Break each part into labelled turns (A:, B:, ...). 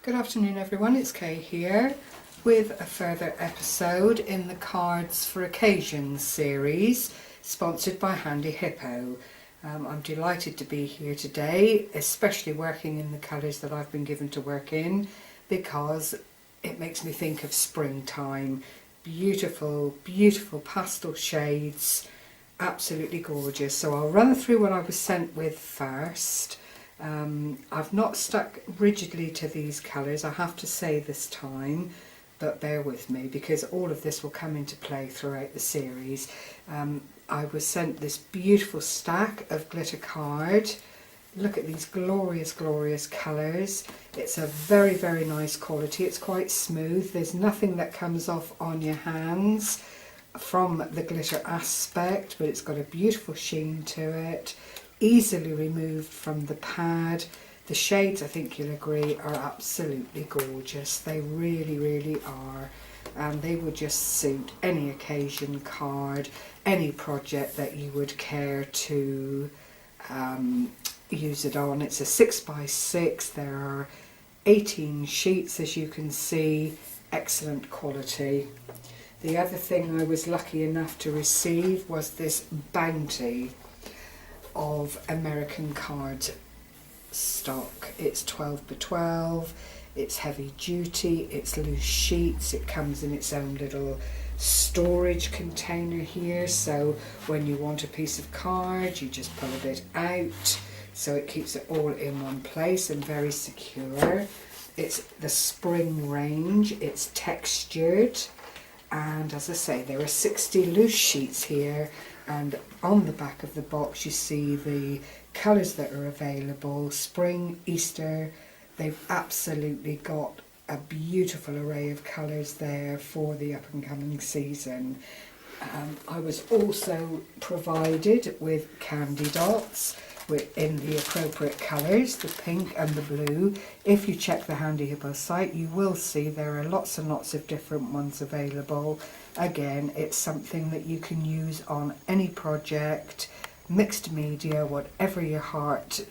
A: Good afternoon everyone, it's Kay here with a further episode in the Cards for Occasions series sponsored by Handyhippo. I'm delighted to be here today, especially working in the colours that I've been given to work in, because it makes me think of springtime. Beautiful, beautiful pastel shades, absolutely gorgeous. So I'll run through what I was sent with first. I've not stuck rigidly to these colours, I have to say this time, but bear with me because all of this will come into play throughout the series. I was sent this beautiful stack of glitter card. Look at these glorious, glorious colours. It's a very, very nice quality. It's quite smooth. There's nothing that comes off on your hands from the glitter aspect, but it's got a beautiful sheen to it. Easily removed from the pad. The shades, I think you'll agree, are absolutely gorgeous. They really, really are. And they would just suit any occasion card, any project that you would care to use it on. It's a 6x6. There are 18 sheets, as you can see. Excellent quality. The other thing I was lucky enough to receive was this bounty of American card stock. It's 12x12, it's heavy duty, it's loose sheets, it comes in its own little storage container here, so when you want a piece of card you just pull a bit out, so it keeps it all in one place and very secure. It's the spring range, it's textured, and as I say, there are 60 loose sheets here, and on the back of the box you see the colours that are available. Spring, Easter, they've absolutely got a beautiful array of colours there for the up and coming season. I was also provided with candy dots in the appropriate colours, the pink and the blue. If you check the Handyhippo site you will see there are lots and lots of different ones available. Again, it's something that you can use on any project, mixed media, whatever your heart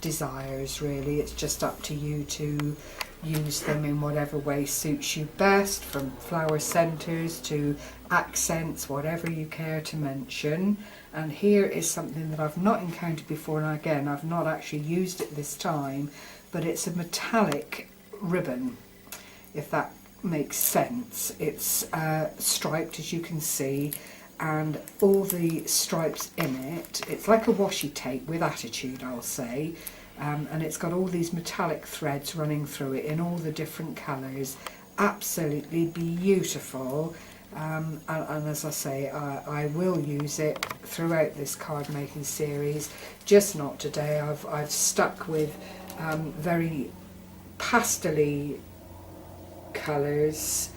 A: desires really. It's just up to you to use them in whatever way suits you best, from flower centres to accents, whatever you care to mention. And here is something that I've not encountered before, and again I've not actually used it this time, but it's a metallic ribbon, if that makes sense. It's striped, as you can see, and all the stripes in it, it's like a washi tape with attitude, I'll say, and it's got all these metallic threads running through it in all the different colours. Absolutely beautiful. And as I say, I will use it throughout this card making series, just not today. I've stuck with very pastel-y colours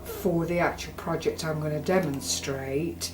A: for the actual project I'm going to demonstrate,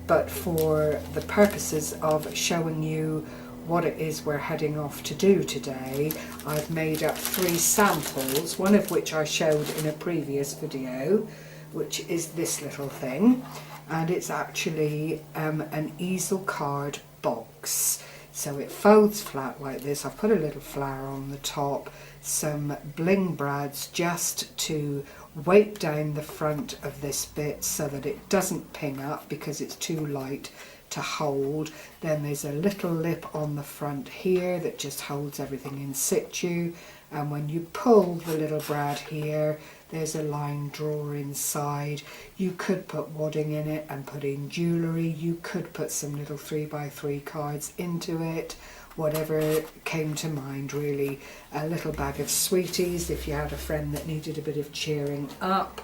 A: but for the purposes of showing you what it is we're heading off to do today, I've made up 3 samples, one of which I showed in a previous video, which is this little thing, and it's actually an Easel card box. So it folds flat like this. I've put a little flower on the top, some bling brads just to weight down the front of this bit so that it doesn't ping up because it's too light to hold. Then there's a little lip on the front here that just holds everything in situ, and when you pull the little brad here, there's a line drawer inside. You could put wadding in it and put in jewellery. You could put some little 3x3 cards into it, whatever came to mind really. A little bag of sweeties if you had a friend that needed a bit of cheering up.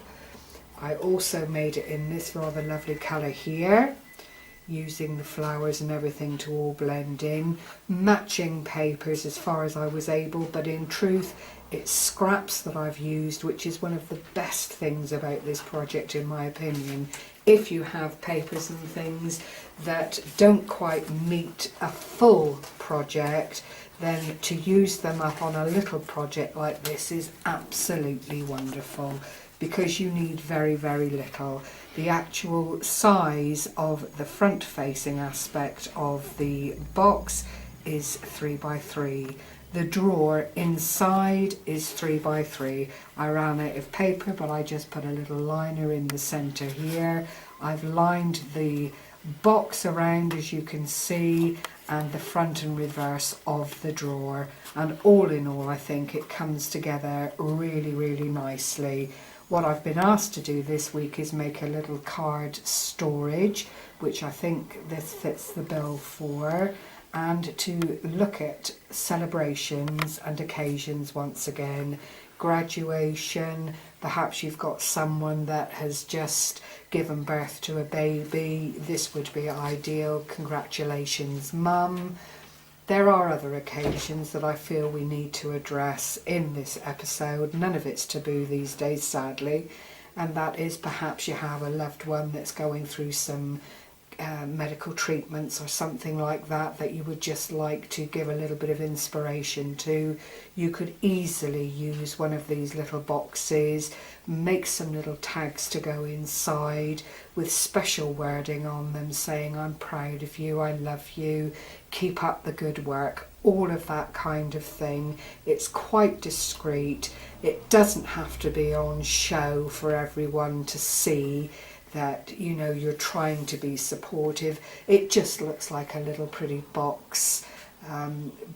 A: I also made it in this rather lovely colour here, using the flowers and everything to all blend in. Matching papers as far as I was able, but in truth it's scraps that I've used, which is one of the best things about this project in my opinion. If you have papers and things that don't quite meet a full project, then to use them up on a little project like this is absolutely wonderful, because you need very, very little. The actual size of the front facing aspect of the box is 3x3, The drawer inside is 3 by 3. I ran out of paper, but I just put a little liner in the centre here. I've lined the box around, as you can see, and the front and reverse of the drawer, and all in all I think it comes together really nicely. What I've been asked to do this week is make a little card storage, which I think this fits the bill for, and to look at celebrations and occasions once again. Graduation, perhaps you've got someone that has just given birth to a baby, this would be ideal. Congratulations, mum. There are other occasions that I feel we need to address in this episode. None of it's taboo these days, sadly, and that is perhaps you have a loved one that's going through some medical treatments or something like that that you would just like to give a little bit of inspiration to. You could easily use one of these little boxes, make some little tags to go inside with special wording on them saying, I'm proud of you, I love you, keep up the good work, all of that kind of thing. It's quite discreet. It doesn't have to be on show for everyone to see that, you know, you're trying to be supportive. It just looks like a little pretty box,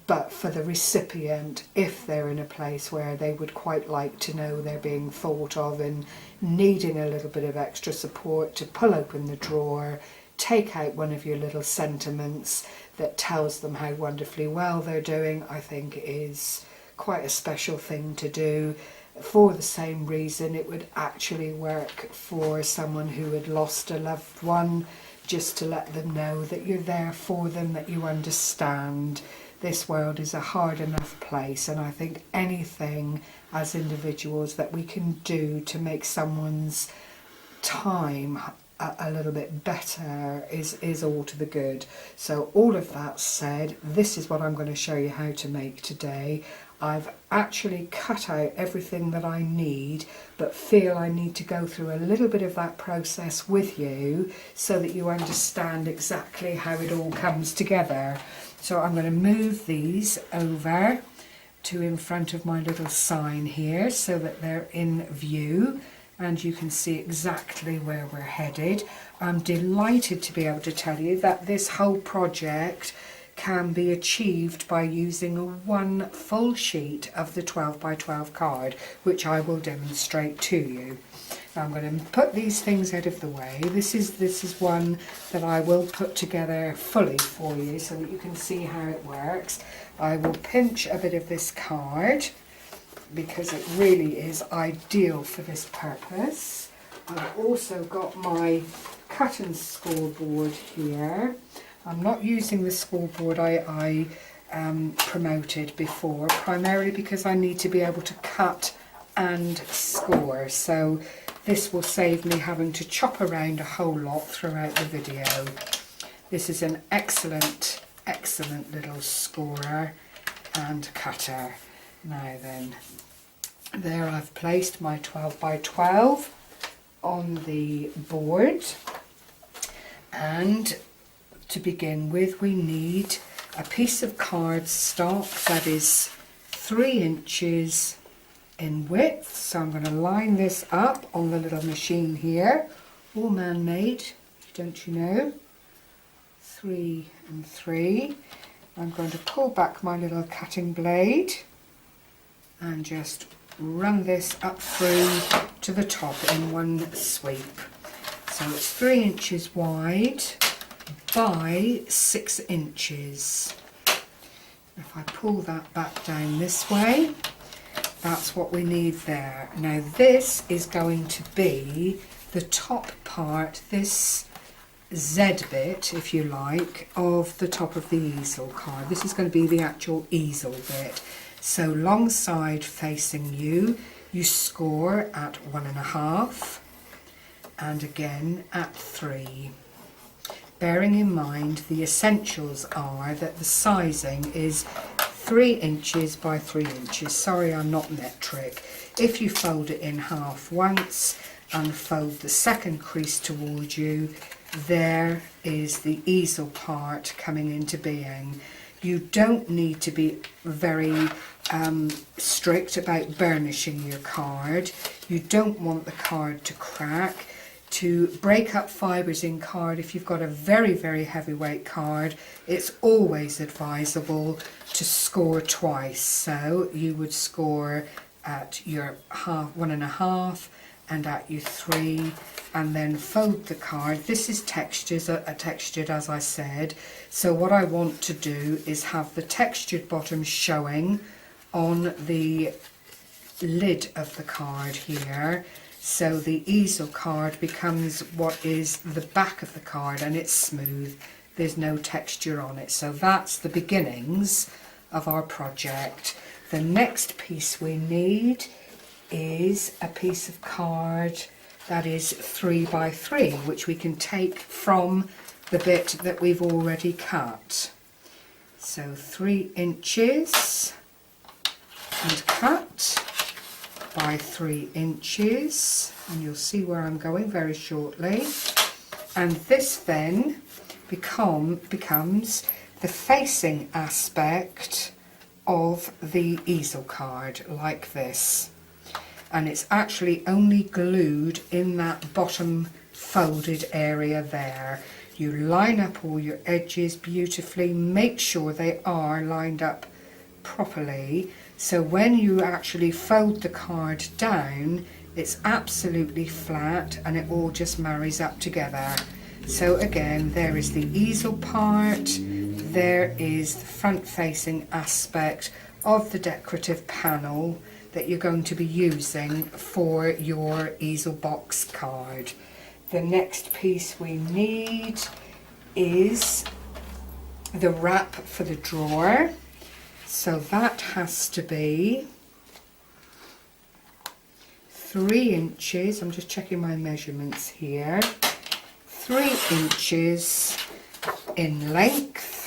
A: but for the recipient, if they're in a place where they would quite like to know they're being thought of and needing a little bit of extra support, to pull open the drawer, take out one of your little sentiments that tells them how wonderfully well they're doing, I think is quite a special thing to do. For the same reason it would actually work for someone who had lost a loved one, just to let them know that you're there for them, that you understand. This world is a hard enough place, and I think anything as individuals that we can do to make someone's time a little bit better is all to the good. So all of that said, this is what I'm going to show you how to make today. I've actually cut out everything that I need, but feel I need to go through a little bit of that process with you so that you understand exactly how it all comes together. So I'm going to move these over to in front of my little sign here so that they're in view and you can see exactly where we're headed. I'm delighted to be able to tell you that this whole project can be achieved by using one full sheet of the 12 by 12 card, which I will demonstrate to you. I'm going to put these things out of the way. This is one that I will put together fully for you so that you can see how it works. I will pinch a bit of this card because it really is ideal for this purpose. I've also got my cut and scoreboard here. I'm not using the scoreboard I promoted before, primarily because I need to be able to cut and score. So this will save me having to chop around a whole lot throughout the video. This is an excellent little scorer and cutter. Now then, there I've placed my 12 by 12 on the board, and to begin with we need a piece of cardstock that is 3 inches in width. So I'm going to line this up on the little machine here, all man-made, don't you know, 3 and 3. I'm going to pull back my little cutting blade and just run this up through to the top in one sweep. So it's 3 inches wide by 6 inches. If I pull that back down this way, that's what we need there. Now this is going to be the top part, this Z bit, if you like, of the top of the easel card. This is going to be the actual easel bit. So long side facing you, you score at 1.5 and again at 3. Bearing in mind the essentials are that the sizing is 3 inches by 3 inches. Sorry, I'm not metric. If you fold it in half once and fold the second crease towards you, there is the easel part coming into being. You don't need to be very strict about burnishing your card. You don't want the card to crack. To break up fibres in card, if you've got a very, very heavyweight card, it's always advisable to score twice. So you would score at your 1.5 and at your 3, and then fold the card. This is textured, as I said. So what I want to do is have the textured bottom showing on the lid of the card here. So the easel card becomes what is the back of the card, and it's smooth. There's no texture on it. So that's the beginnings of our project. The next piece we need is a piece of card that is 3 by 3, which we can take from the bit that we've already cut. So 3 inches and cut by 3 inches, and you'll see where I'm going very shortly. And this then becomes the facing aspect of the easel card, like this. And it's actually only glued in that bottom folded area there. You line up all your edges beautifully, make sure they are lined up properly, so when you actually fold the card down, it's absolutely flat and it all just marries up together. So again, there is the easel part, there is the front facing aspect of the decorative panel that you're going to be using for your easel box card. The next piece we need is the wrap for the drawer. So that has to be 3 inches, I'm just checking my measurements here, 3 inches in length,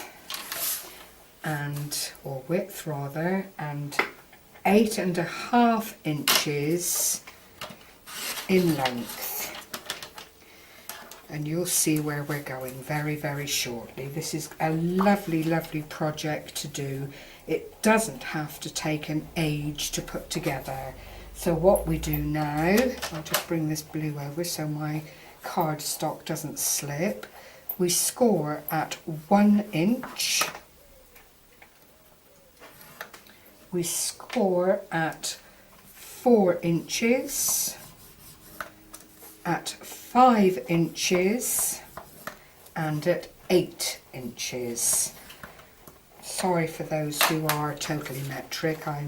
A: or width rather, and 8.5 inches in length. And you'll see where we're going very, very shortly. This is a lovely, lovely project to do. It doesn't have to take an age to put together. So what we do now, I'll just bring this blue over so my cardstock doesn't slip. We score at 1 inch. We score at 4 inches, at 5 inches, and at 8 inches. Sorry for those who are totally metric. I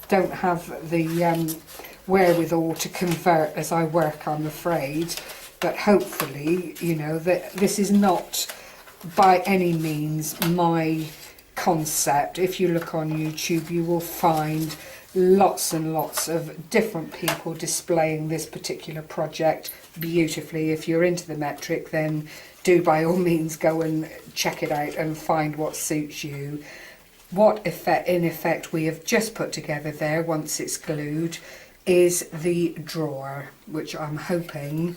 A: don't have the wherewithal to convert as I work, I'm afraid. But hopefully, you know, that this is not by any means my concept. If you look on YouTube, you will find lots and lots of different people displaying this particular project beautifully. If you're into the metric, then do by all means go and check it out and find what suits you. What in effect we have just put together there, once it's glued, is the drawer, which I'm hoping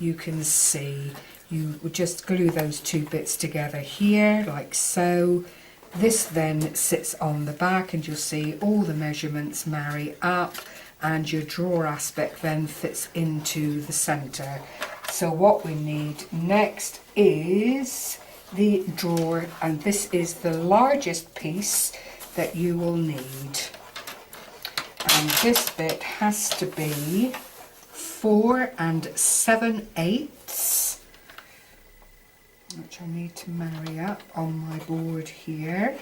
A: you can see. You would just glue those two bits together here, like so. This then sits on the back, and you'll see all the measurements marry up, and your drawer aspect then fits into the centre. So what we need next is the drawer, and this is the largest piece that you will need. And this bit has to be 4 7/8, which I need to marry up on my board here.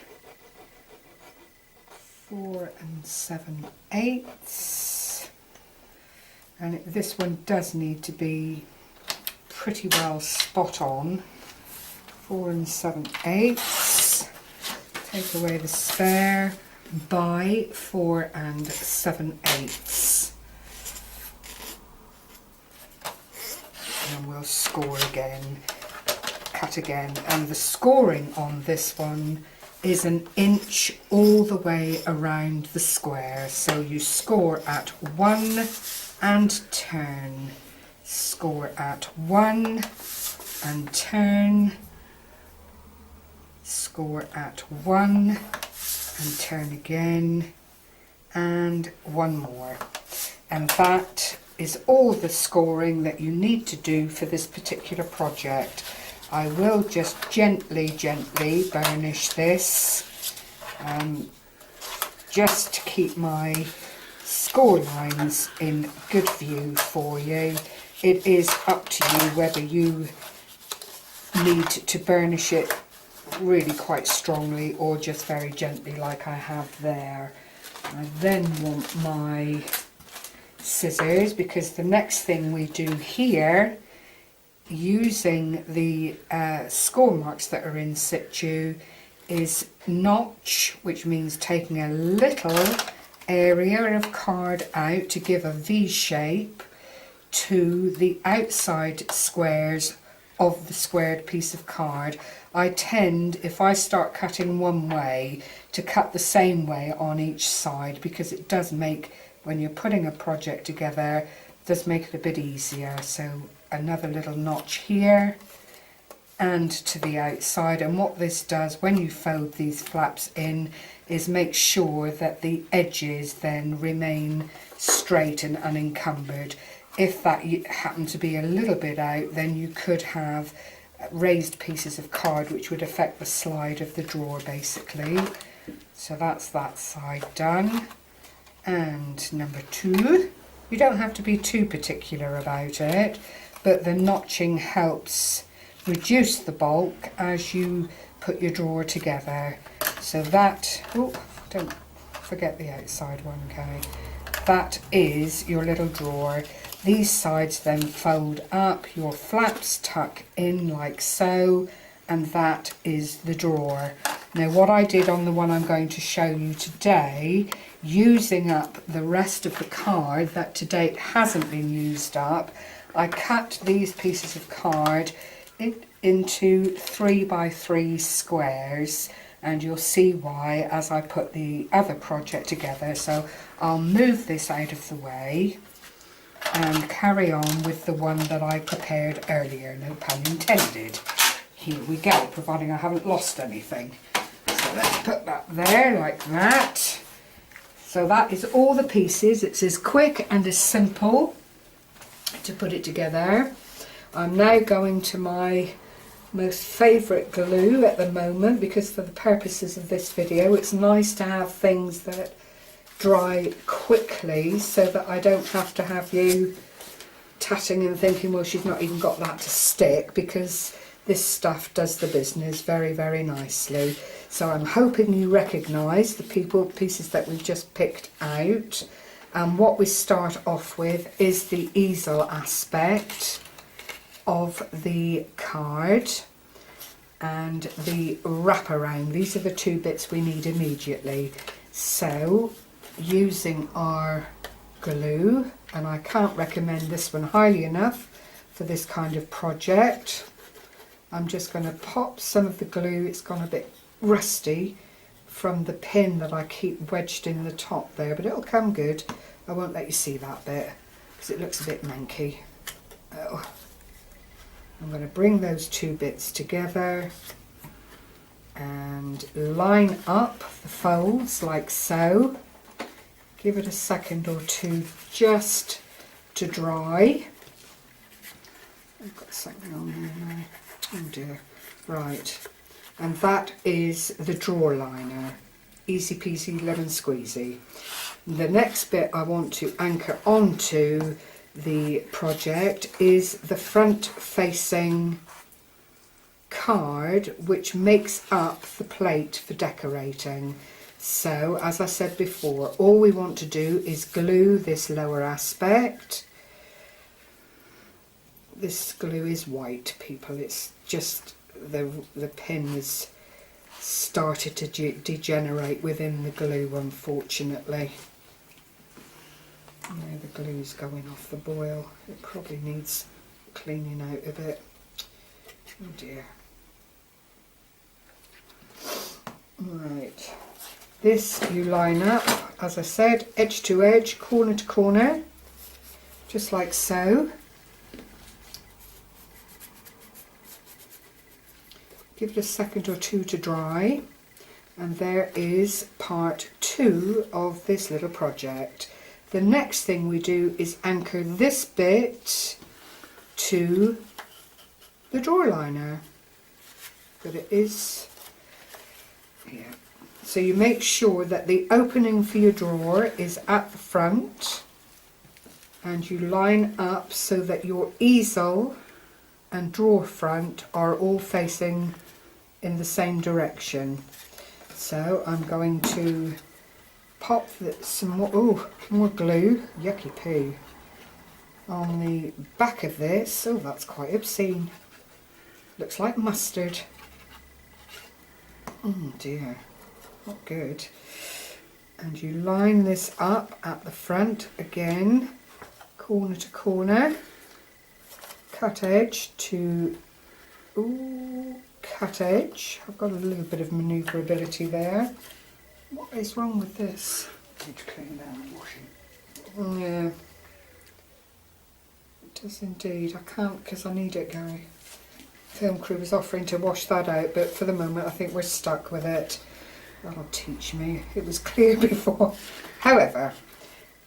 A: 4 7/8, and this one does need to be pretty well spot on. 4 7/8. Take away the spare by 4 7/8. And we'll score again, cut again, and the scoring on this one is 1 inch all the way around the square. So you score at 1 and turn, score at 1 and turn, score at 1 and turn again, and 1 more. And that is all the scoring that you need to do for this particular project. I will just gently burnish this, just to keep my score lines in good view for you. It is up to you whether you need to burnish it really quite strongly or just very gently like I have there. I then want my scissors, because the next thing we do here, using the score marks that are in situ, is notch, which means taking a little area of card out to give a V shape to the outside squares of the squared piece of card. I tend, if I start cutting one way, to cut the same way on each side, because it does make, when you're putting a project together, it does make it a bit easier. So another little notch here and to the outside. And what this does when you fold these flaps in is make sure that the edges then remain straight and unencumbered. If that happened to be a little bit out, then you could have raised pieces of card which would affect the slide of the drawer basically. So that's that side done. And number 2, you don't have to be too particular about it, but the notching helps reduce the bulk as you put your drawer together. So that, oh, don't forget the outside one, okay? That is your little drawer. These sides then fold up, your flaps tuck in like so, and that is the drawer. Now what I did on the one I'm going to show you today, using up the rest of the card that to date hasn't been used up, I cut these pieces of card into 3 by 3 squares, and you'll see why as I put the other project together. So I'll move this out of the way and carry on with the one that I prepared earlier, no pun intended. Here we go, providing I haven't lost anything. So let's put that there like that. So that is all the pieces. It's as quick and as simple to put it together. I'm now going to my most favourite glue at the moment, because for the purposes of this video it's nice to have things that dry quickly so that I don't have to have you tatting and thinking, well, she's not even got that to stick, because this stuff does the business very, very nicely. So I'm hoping you recognise the pieces that we've just picked out. And what we start off with is the easel aspect of the card and the wraparound. These are the 2 bits we need immediately. So using our glue, and I can't recommend this one highly enough for this kind of project, I'm just going to pop some of the glue. It's gone a bit rusty from the pin that I keep wedged in the top there, but it'll come good. I won't let you see that bit because it looks a bit manky. Oh. I'm going to bring those 2 bits together and line up the folds like so. Give it a second or 2 just to dry. I've got something on here now. Oh dear. Right. And that is the drawer liner. Easy peasy lemon squeezy. The next bit I want to anchor onto the project is the front facing card, which makes up the plate for decorating. So as I said before, all we want to do is glue this lower aspect. This glue is white, people. It's just the pin has started to degenerate within the glue, unfortunately. Now the glue's going off the boil. It probably needs cleaning out a bit. Oh dear. Right. This you line up, as I said, edge to edge, corner to corner, just like so. give it a second or two to dry, and there is part 2 of this little project. The next thing we do is anchor this bit to the drawer liner, but it is here. So you make sure that the opening for your drawer is at the front, and you line up so that your easel and drawer front are all facing in the same direction. So I'm going to pop some more glue, yucky poo, on the back of this. Oh, that's quite obscene. Looks like mustard. Oh dear, not good. And you line this up at the front again, corner to corner, cut edge to cut edge. I've got a little bit of manoeuvrability there. What is wrong with this?
B: Need to clean it down and wash it.
A: Yeah, it does indeed. I can't because I need it, Gary. Film crew was offering to wash that out, but for the moment I think we're stuck with it. That'll teach me. It was clear before. However,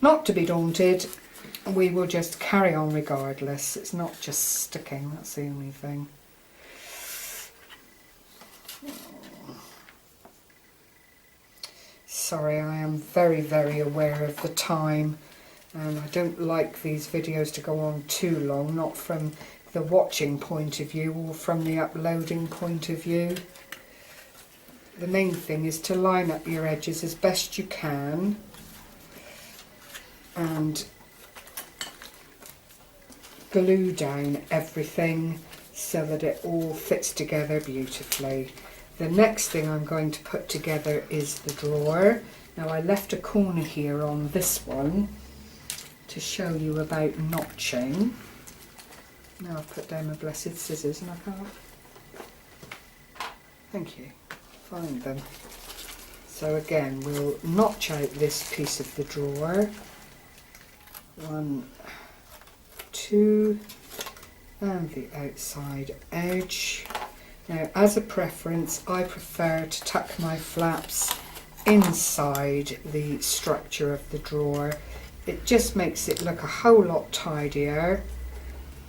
A: not to be daunted, we will just carry on regardless. It's not just sticking, that's the only thing. Sorry, I am very, very aware of the time, and I don't like these videos to go on too long, not from the watching point of view or from the uploading point of view. The main thing is to line up your edges as best you can and glue down everything so that it all fits together beautifully. The next thing I'm going to put together is the drawer. Now I left a corner here on this one to show you about notching. Now I've put down my blessed scissors and I can't. Thank you. Find them. So again, we'll notch out this piece of the drawer. 1, 2, and the outside edge. Now, as a preference, I prefer to tuck my flaps inside the structure of the drawer. It just makes it look a whole lot tidier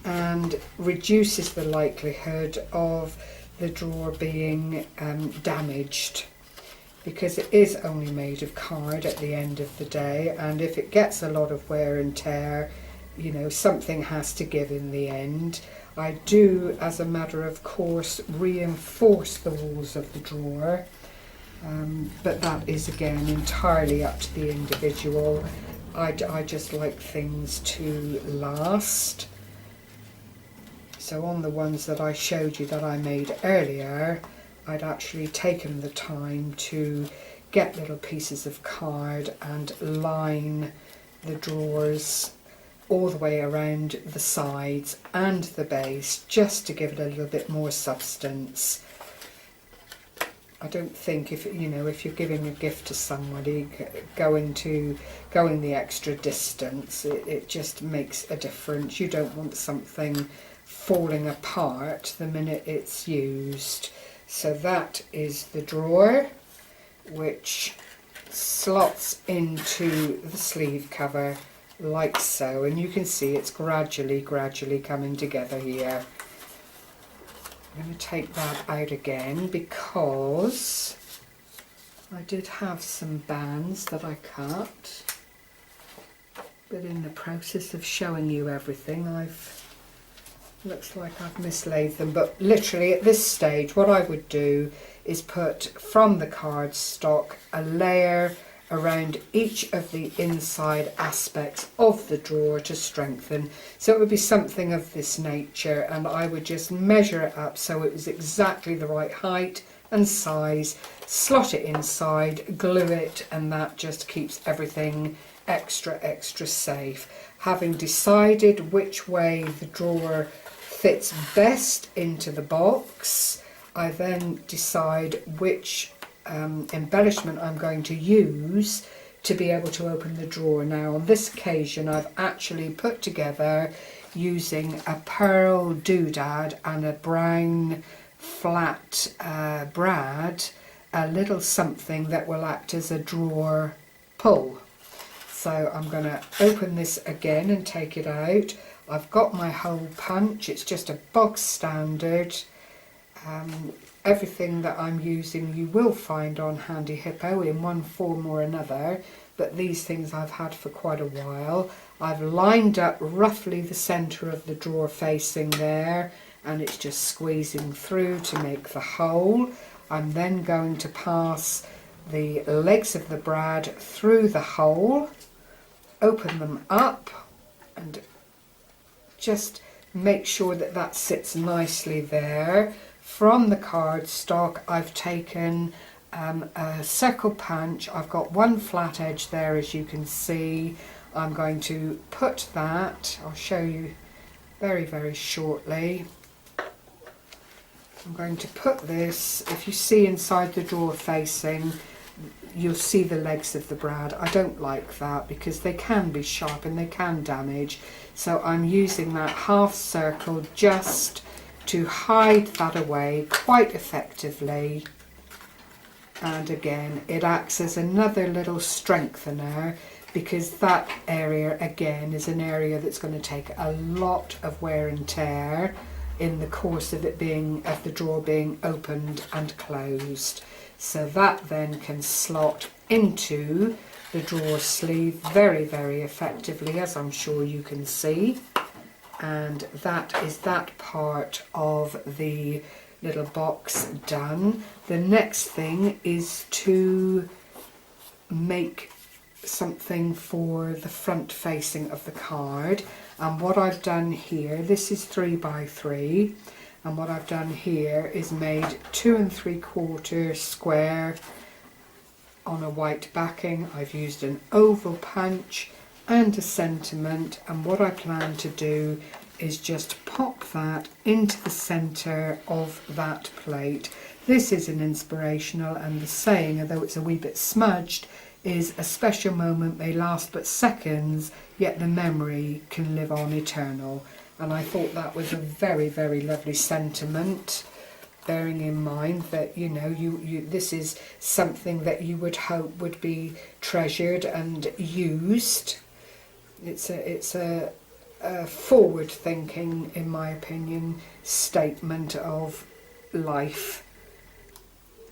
A: and reduces the likelihood of the drawer being damaged, because it is only made of card at the end of the day, and if it gets a lot of wear and tear, you know, something has to give in the end. I do, as a matter of course, reinforce the walls of the drawer, but that is again entirely up to the individual. I just like things to last. So on the ones that I showed you that I made earlier, I'd actually taken the time to get little pieces of card and line the drawers all the way around the sides and the base, just to give it a little bit more substance. I don't think, if you're giving a gift to somebody, going the extra distance, it just makes a difference. You don't want something falling apart the minute it's used. So that is the drawer, which slots into the sleeve cover like so, and you can see it's gradually coming together here. I'm going to take that out again because I did have some bands that I cut, but in the process of showing you everything, looks like I've mislaid them. But literally at this stage, what I would do is put from the cardstock a layer around each of the inside aspects of the drawer to strengthen. So it would be something of this nature, and I would just measure it up so it was exactly the right height and size, slot it inside, glue it, and that just keeps everything extra safe. Having decided which way the drawer fits best into the box, I then decide which embellishment I'm going to use to be able to open the drawer. Now on this occasion I've actually put together using a pearl doodad and a brown flat brad a little something that will act as a drawer pull. So I'm going to open this again and take it out. I've got my hole punch, it's just a bog standard. Everything that I'm using you will find on Handyhippo in one form or another, but these things I've had for quite a while. I've lined up roughly the centre of the drawer facing there, and it's just squeezing through to make the hole. I'm then going to pass the legs of the brad through the hole, open them up, and just make sure that that sits nicely there. From the cardstock I've taken a circle punch. I've got one flat edge there, as you can see. I'm going to put that, I'll show you very, very shortly. I'm going to put this, if you see inside the drawer facing, you'll see the legs of the brad. I don't like that because they can be sharp and they can damage. So I'm using that half circle just to hide that away quite effectively. And again, it acts as another little strengthener, because that area again is an area that's going to take a lot of wear and tear in the course of it being, of the drawer being opened and closed. So that then can slot into the drawer sleeve very, very effectively, as I'm sure you can see. And that is that part of the little box done. The next thing is to make something for the front facing of the card, and what I've done here, this is 3 by 3, and what I've done here is made 2 3/4 square on a white backing. I've used an oval punch and a sentiment, and what I plan to do is just pop that into the centre of that plate. This is an inspirational, and the saying, although it's a wee bit smudged, is a special moment may last but seconds, yet the memory can live on eternal. And I thought that was a very, very lovely sentiment, bearing in mind that, you know, this is something that you would hope would be treasured and used. It's a forward thinking, in my opinion, statement of life.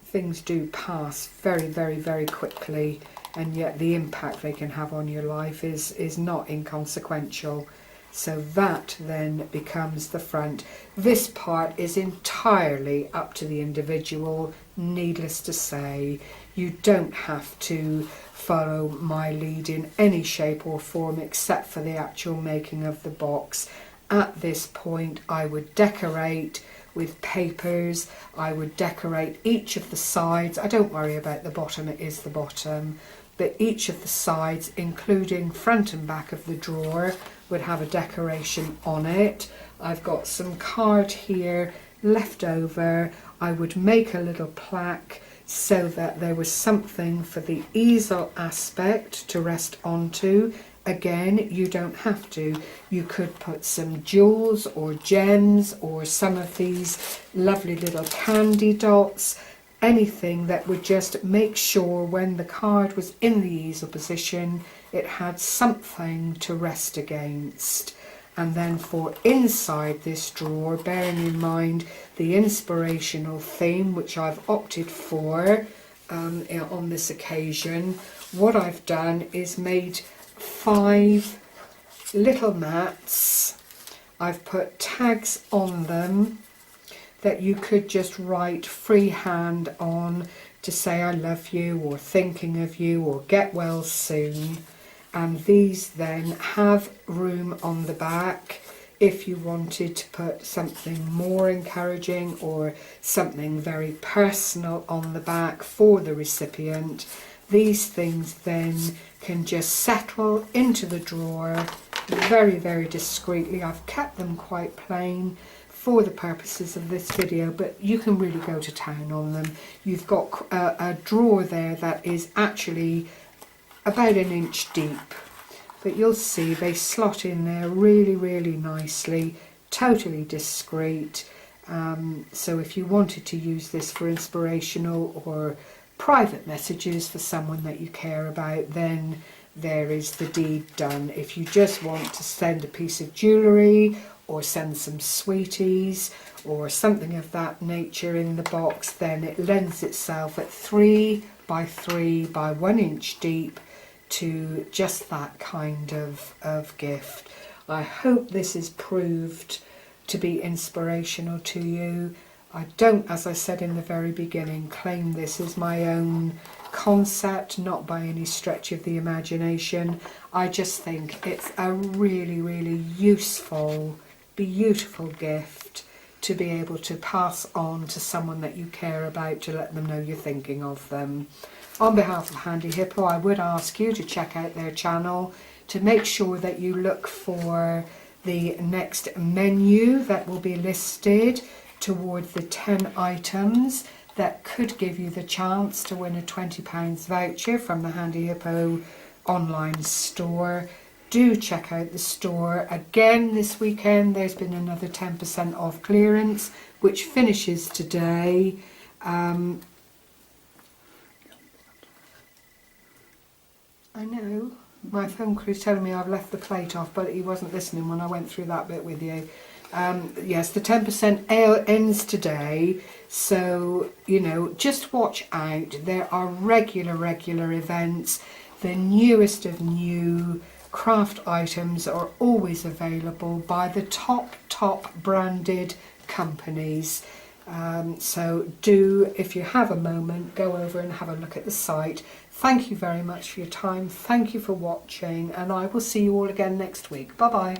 A: Things do pass very, very, very quickly, and yet the impact they can have on your life is not inconsequential. So that then becomes the front. This part is entirely up to the individual. Needless to say, you don't have to follow my lead in any shape or form except for the actual making of the box. At this point I would decorate with papers. I would decorate each of the sides. I don't worry about the bottom, it is the bottom, but each of the sides, including front and back of the drawer, would have a decoration on it. I've got some card here left over. I would make a little plaque so that there was something for the easel aspect to rest onto. Again, you don't have to. You could put some jewels or gems or some of these lovely little candy dots, anything that would just make sure when the card was in the easel position it had something to rest against. And then for inside this drawer, bearing in mind the inspirational theme which I've opted for on this occasion, what I've done is made 5 little mats. I've put tags on them that you could just write freehand on to say I love you or thinking of you or get well soon. And these then have room on the back if you wanted to put something more encouraging or something very personal on the back for the recipient. These things then can just settle into the drawer very, very discreetly. I've kept them quite plain for the purposes of this video, but you can really go to town on them. You've got a drawer there that is actually about 1 inch deep, but you'll see they slot in there really, really nicely, totally discreet, So if you wanted to use this for inspirational or private messages for someone that you care about, then there is the deed done. If you just want to send a piece of jewellery or send some sweeties or something of that nature in the box, then it lends itself at 3 by 3 by 1 inch deep to just that kind of gift. I hope this is proved to be inspirational to you. I don't, as I said in the very beginning, claim this as my own concept, not by any stretch of the imagination. I just think it's a really, really useful, beautiful gift to be able to pass on to someone that you care about, to let them know you're thinking of them. On behalf of Handyhippo, I would ask you to check out their channel, to make sure that you look for the next menu that will be listed toward the 10 items that could give you the chance to win a £20 voucher from the Handyhippo online store. Do check out the store. Again, this weekend there's been another 10% off clearance, which finishes today. I know. My phone crew's telling me I've left the plate off, but he wasn't listening when I went through that bit with you. Yes, the 10% ale ends today, so, you know, just watch out. There are regular events. The newest of new craft items are always available by the top branded companies. So do, if you have a moment, go over and have a look at the site. Thank you very much for your time. Thank you for watching, and I will see you all again next week. Bye bye.